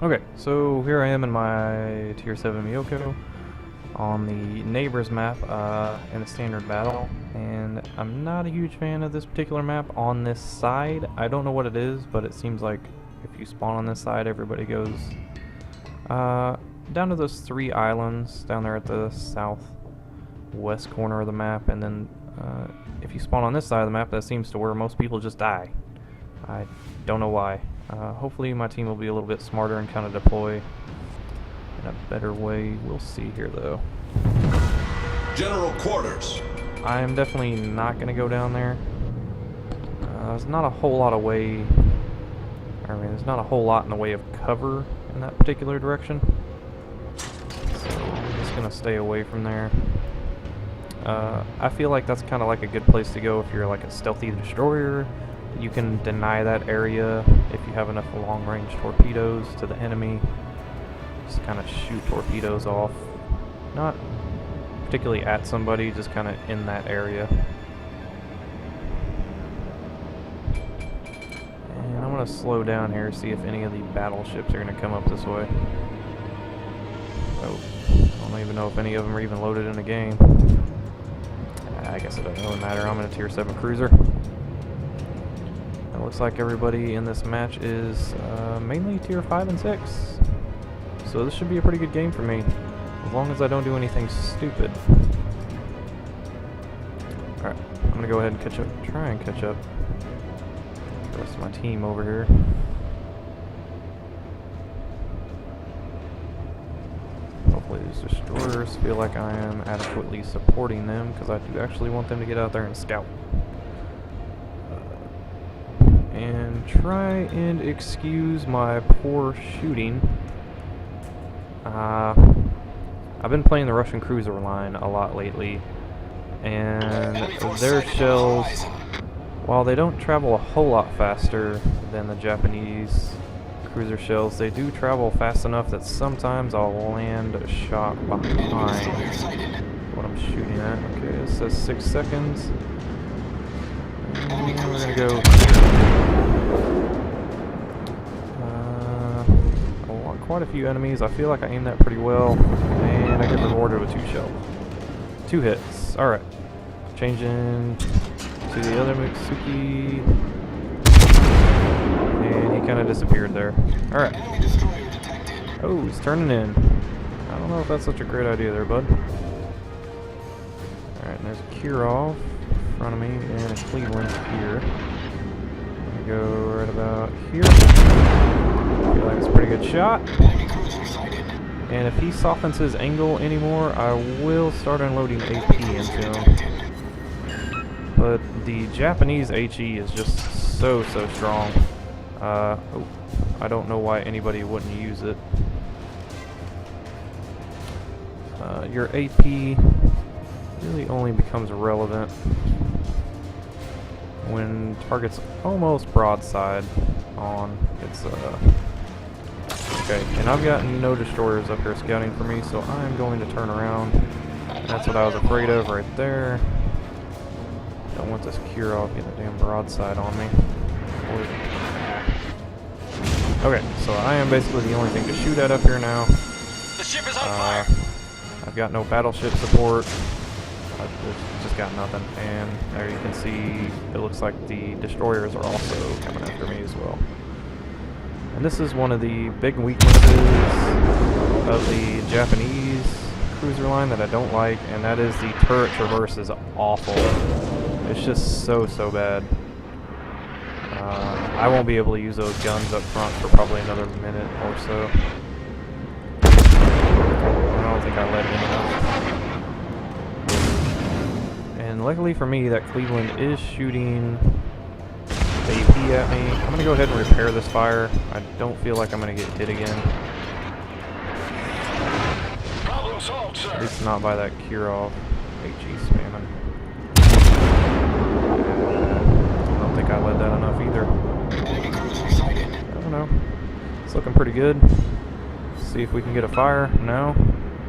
Okay, so here I am in my Tier 7 Myoko on the neighbors map in a standard battle, and I'm not a huge fan of this particular map on this side. I don't know what it is, but it seems like if you spawn on this side, everybody goes down to those 3 islands down there at the southwest corner of the map, and then if you spawn on this side of the map, that seems to where most people just die. I don't know why. Hopefully my team will be a little bit smarter and kind of deploy in a better way. We'll see here though. General quarters. I'm definitely not going to go down there. There's not a whole lot of way. There's not a whole lot in the way of cover in that particular direction. So I'm just going to stay away from there. I feel like that's kind of like a good place to go if you're like a stealthy destroyer. You can deny that area if you have enough long-range torpedoes to the enemy. Just kind of shoot torpedoes off. Not particularly at somebody, just kind of in that area. And I'm going to slow down here, see if any of the battleships are going to come up this way. Oh, I don't even know if any of them are even loaded in the game. I guess it doesn't really matter. I'm in a Tier 7 cruiser. It looks like everybody in this match is mainly Tier 5 and 6. So this should be a pretty good game for me, as long as I don't do anything stupid. Alright, I'm going to go ahead and try and catch up the rest of my team over here. Hopefully these destroyers feel like I am adequately supporting them, because I do actually want them to get out there and scout. And try and excuse my poor shooting. I've been playing the Russian cruiser line a lot lately, and their shells, while they don't travel a whole lot faster than the Japanese cruiser shells, they do travel fast enough that sometimes I'll land a shot behind what I'm shooting at. Okay, it says 6 seconds. And we're gonna go. Quite a few enemies. I feel like I aimed that pretty well, and I get rewarded with 2 shells. 2 hits. Alright. Changing to the other Mitsuki. And he kind of disappeared there. Alright. Oh, he's turning in. I don't know if that's such a great idea there, bud. Alright, and there's a Kirov in front of me, and a Cleveland here. I'm gonna go right about here. I feel like it's a pretty good shot. And if he softens his angle anymore, I will start unloading AP into him. But the Japanese HE is just so strong. Oh, I don't know why anybody wouldn't use it. Your AP really only becomes relevant when target's almost broadside on. It's okay, and I've got no destroyers up here scouting for me, so I'm going to turn around. That's what I was afraid of right there. Don't want this Kirov getting a damn broadside on me. Okay, so I am basically the only thing to shoot at up here now. The ship is on fire. I've got no battleship support. I've just got nothing, and there you can see it looks like the destroyers are also coming after me as well. And this is one of the big weaknesses of the Japanese cruiser line that I don't like, and that is the turret traverse is awful. It's just so bad. I won't be able to use those guns up front for probably another minute or so. I don't think I let in enough. And luckily for me, that Cleveland is shooting AP at me. I'm going to go ahead and repair this fire. I don't feel like I'm going to get hit again. Problem solved, sir. At least not by that Kirov HE spamming. I don't think I led that enough either. I don't know. It's looking pretty good. See if we can get a fire. No.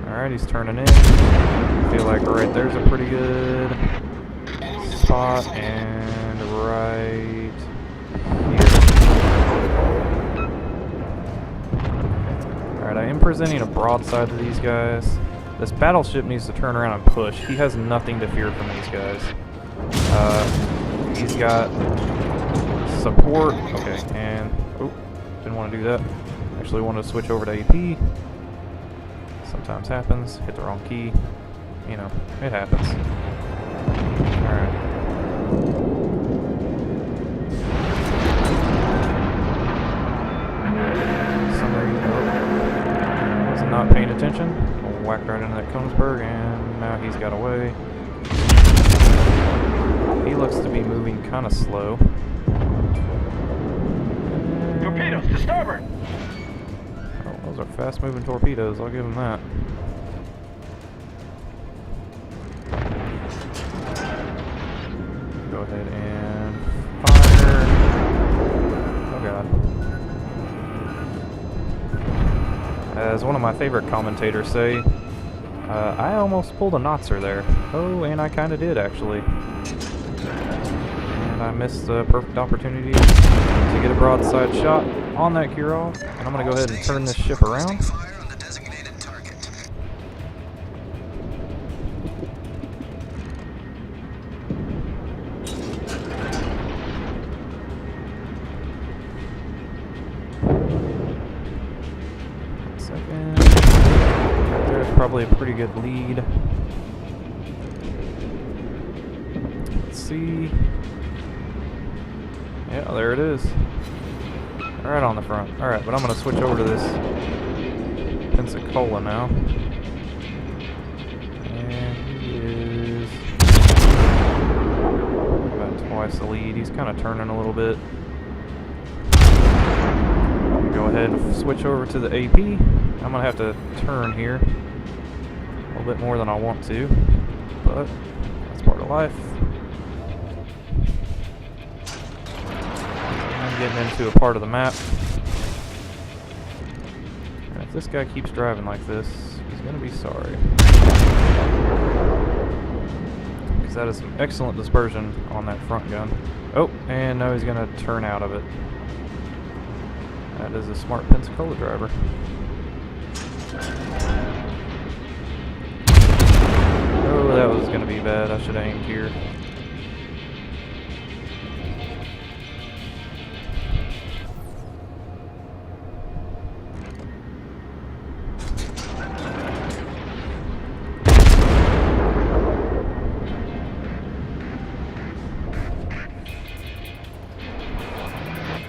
Alright, he's turning in. I feel like right there's a pretty good spot, and right here. I am presenting a broadside to these guys. This battleship needs to turn around and push. He has nothing to fear from these guys. He's got support. Okay, and didn't want to do that. Actually wanted to switch over to AP. Sometimes happens. Hit the wrong key. You know, it happens. Alright. Was not paying attention. Whacked right into that Kongsberg, and now he's got away. He looks to be moving kind of slow. Torpedoes to starboard. Oh, those are fast-moving torpedoes. I'll give him that. Go ahead and fire. Oh god. As one of my favorite commentators say, I almost pulled a Notzer there. Oh, and I kind of did actually. And I missed the perfect opportunity to get a broadside shot on that Kirov. And I'm going to go ahead and turn this ship around. Probably a pretty good lead. Let's see. Yeah, there it is. Right on the front. Alright, but I'm going to switch over to this Pensacola now. And he is about twice the lead. He's kind of turning a little bit. Go ahead and switch over to the AP. I'm going to have to turn here. A little bit more than I want to, but that's part of life. I'm getting into a part of the map. And if this guy keeps driving like this, he's going to be sorry. Because that is some excellent dispersion on that front gun. Oh, and now he's going to turn out of it. That is a smart Pensacola driver. Oh, that was going to be bad. I should have aimed here.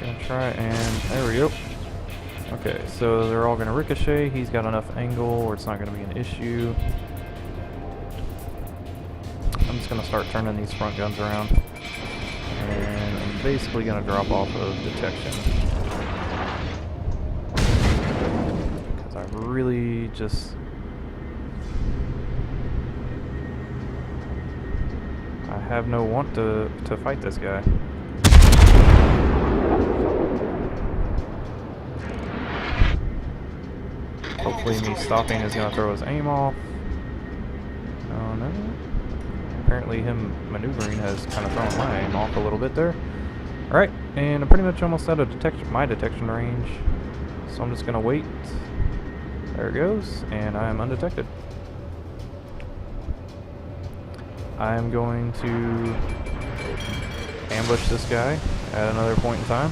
Gonna try and there we go. Okay, so they're all going to ricochet. He's got enough angle where it's not going to be an issue. I'm just going to start turning these front guns around. And I'm basically going to drop off of detection. Because I really just... I have no want to fight this guy. Hopefully me stopping is going to throw his aim off. Oh no. Apparently him maneuvering has kind of thrown my aim off a little bit there. Alright, and I'm pretty much almost out of my detection range. So I'm just going to wait. There it goes, and I am undetected. I am going to ambush this guy at another point in time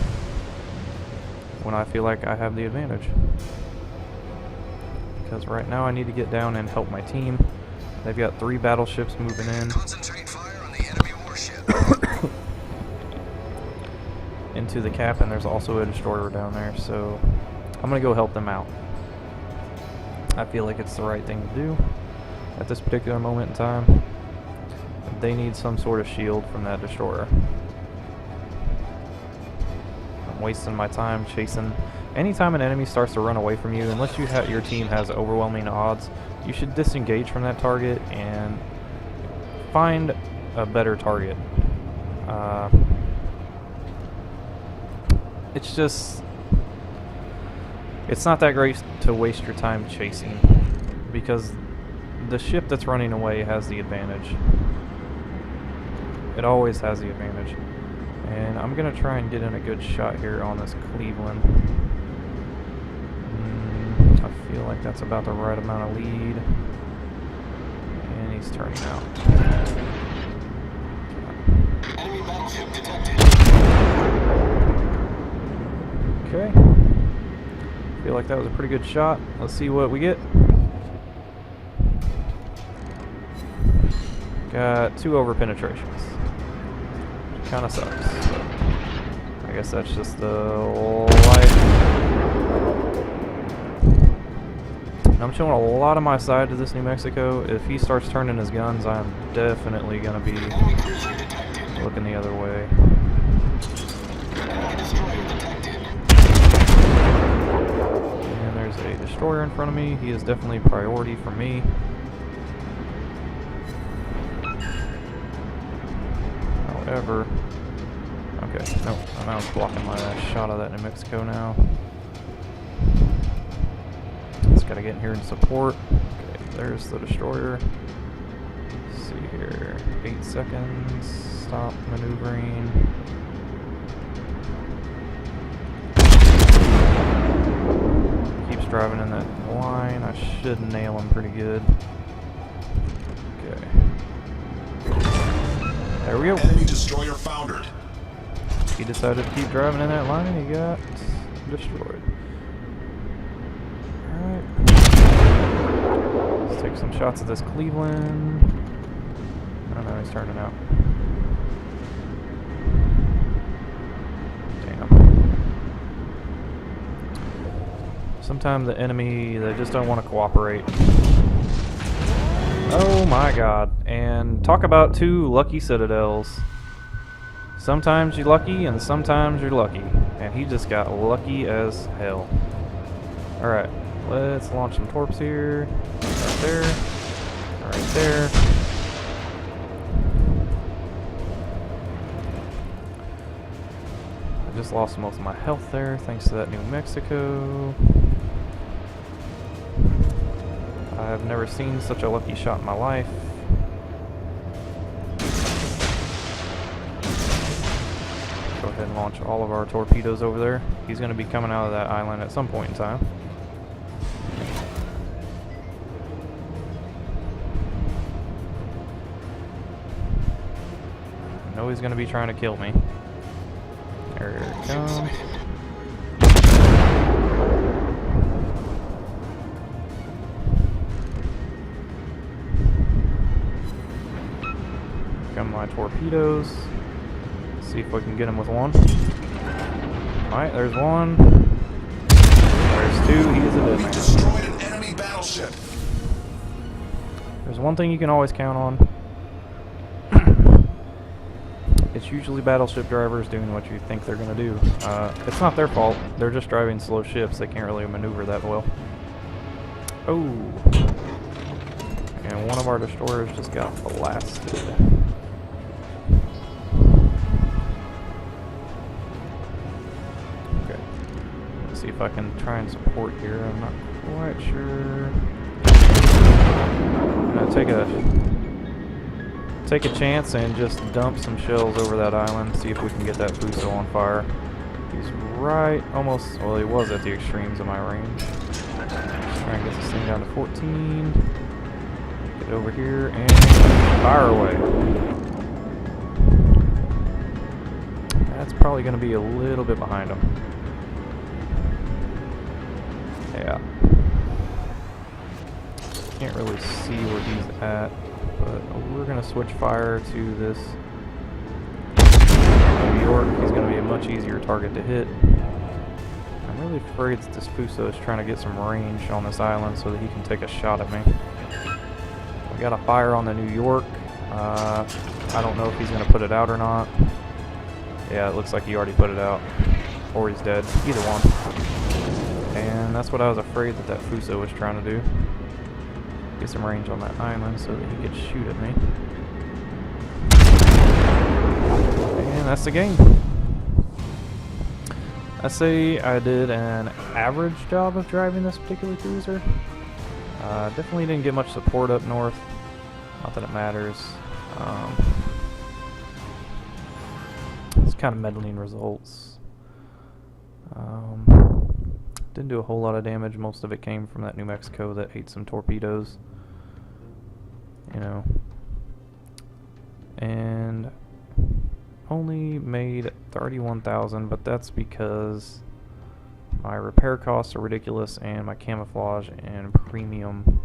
when I feel like I have the advantage. Because right now I need to get down and help my team. They've got 3 battleships moving in. Concentrate fire on the enemy warship. Into the cap, and there's also a destroyer down there, so I'm going to go help them out. I feel like it's the right thing to do at this particular moment in time. They need some sort of shield from that destroyer. I'm wasting my time chasing. Anytime an enemy starts to run away from you, unless your team has overwhelming odds, you should disengage from that target and find a better target. It's just... it's not that great to waste your time chasing, because the ship that's running away has the advantage. It always has the advantage. And I'm going to try and get in a good shot here on this Cleveland. I Feel like that's about the right amount of lead. And he's turning out. Enemy battleship detected. Okay. Feel like that was a pretty good shot. Let's see what we get. Got 2 over penetrations. Kind of sucks. But I guess that's just the life. I'm showing a lot of my side to this New Mexico. If he starts turning his guns, I'm definitely going to be looking the other way. And there's a destroyer in front of me. He is definitely priority for me. However, okay, nope, I'm blocking my shot of that New Mexico now. Just gotta get in here and support. Okay, there's the destroyer. Let's see here, 8 seconds, stop maneuvering. Keeps driving in that line, I should nail him pretty good. Okay. There we go. Enemy destroyer foundered. He decided to keep driving in that line and he got destroyed. Alright. Let's take some shots at this Cleveland. I don't know, he's turning out. Damn. Sometimes the enemy, they just don't want to cooperate. Oh my god. And talk about 2 lucky citadels. Sometimes you're lucky and sometimes you're lucky. And he just got lucky as hell. Alright, let's launch some torps here. Right there. Right there. I just lost most of my health there thanks to that New Mexico. I've never seen such a lucky shot in my life. Go ahead and launch all of our torpedoes over there. He's going to be coming out of that island at some point in time. I know he's going to be trying to kill me. There it comes. Come my torpedoes. See if we can get him with one. Alright, there's one. There's 2. He is a dead We man. destroyed an enemy battleship. There's one thing you can always count on. It's usually battleship drivers doing what you think they're going to do. It's not their fault. They're just driving slow ships. They can't really maneuver that well. Oh. And one of our destroyers just got blasted. See if I can try and support here. I'm not quite sure. I'm gonna take a chance and just dump some shells over that island. See if we can get that Fuso on fire. He's right, almost. Well, he was at the extremes of my range. Just try and get this thing down to 14. Get over here and fire away. That's probably gonna be a little bit behind him. Yeah. Can't really see where he's at, but we're going to switch fire to this New York. He's going to be a much easier target to hit. I'm really afraid that this Fuso is trying to get some range on this island so that he can take a shot at me. We got a fire on the New York. I don't know if he's going to put it out or not. Yeah, it looks like he already put it out. Or he's dead. Either one. And that's what I was afraid that Fuso was trying to do. Get some range on that island so that he could shoot at me. And that's the game. I say I did an average job of driving this particular cruiser. Definitely didn't get much support up north. Not that it matters. It's kind of meddling results. Didn't do a whole lot of damage. Most of it came from that New Mexico that ate some torpedoes. You know. And only made 31,000, but that's because my repair costs are ridiculous and my camouflage and premium